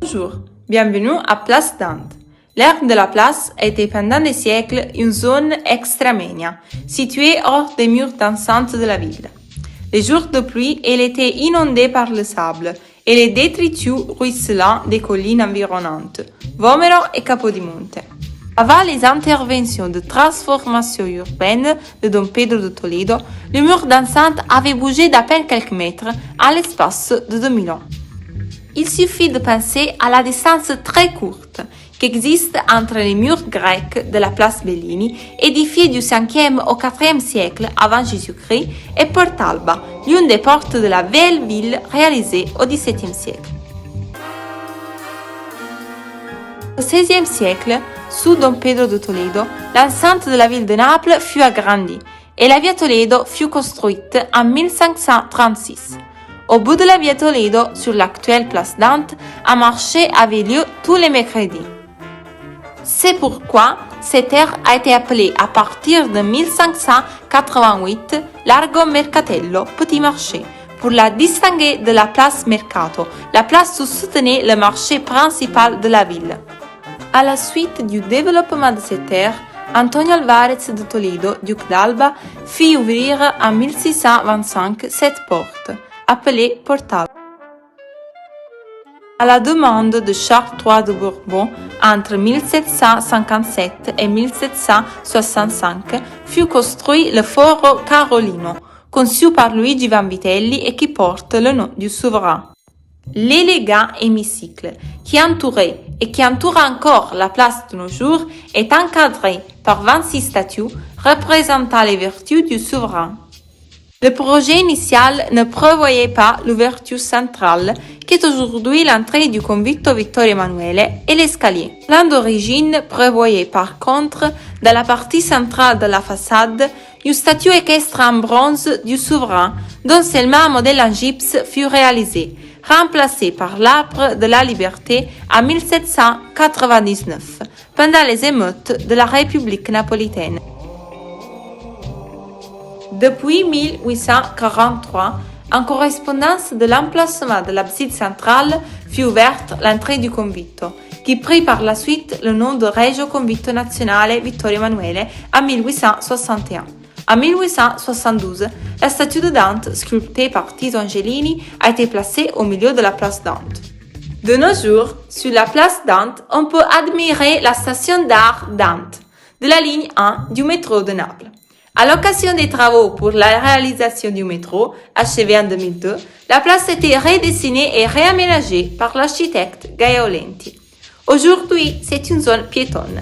Bonjour, bienvenue à Place Dante. L'aire de la place était pendant des siècles une zone extraménia, située hors des murs d'enceinte de la ville. Les jours de pluie, elle était inondée par le sable et les détritus ruisselants des collines environnantes, Vomero et Capodimonte. Avant les interventions de transformation urbaine de Don Pedro de Toledo, le mur d'enceinte avait bougé d'à peine quelques mètres à l'espace de 2000 ans. Il suffit de penser à la distance très courte qui existe entre les murs grecs de la place Bellini, édifiés du 5e au 4e siècle avant Jésus-Christ, et Porte Alba, l'une des portes de la belle ville réalisée au XVIIe siècle. Au XVIe siècle, sous Don Pedro de Toledo, l'enceinte de la ville de Naples fut agrandie et la via Toledo fut construite en 1536. Au bout de la via Toledo, sur l'actuelle place Dante, un marché avait lieu tous les mercredis. C'est pourquoi cette aire a été appelée à partir de 1588 Largo Mercatello, Petit Marché, pour la distinguer de la place Mercato, la place où se tenait le marché principal de la ville. À la suite du développement de cette aire, Antonio Alvarez de Toledo, duc d'Alba, fit ouvrir en 1625 cette porte, appelée Portal. À la demande de Charles III de Bourbon, entre 1757 et 1765, fut construit le Foro Carolino, conçu par Luigi Vanvitelli et qui porte le nom du souverain. L'élégant hémicycle qui entourait et qui entoure encore la place de nos jours est encadré par 26 statues représentant les vertus du souverain. Le projet initial ne prévoyait pas l'ouverture centrale, qui est aujourd'hui l'entrée du convitto Vittorio Emanuele et l'escalier. Plan d'origine prévoyait par contre, dans la partie centrale de la façade, une statue équestre en bronze du souverain, dont seulement un modèle en gypse fut réalisé, remplacé par l'arbre de la liberté en 1799, pendant les émeutes de la République napolitaine. Depuis 1843, en correspondance de l'emplacement de l'abside centrale, fut ouverte l'entrée du convitto, qui prit par la suite le nom de Regio Convitto Nazionale Vittorio Emanuele en 1861. En 1872, la statue de Dante, sculptée par Tito Angelini, a été placée au milieu de la place Dante. De nos jours, sur la place Dante, on peut admirer la station d'art Dante, de la ligne 1 du métro de Naples. À l'occasion des travaux pour la réalisation du métro, achevé en 2002, la place a été redessinée et réaménagée par l'architecte Gaia Olenti. Aujourd'hui, c'est une zone piétonne.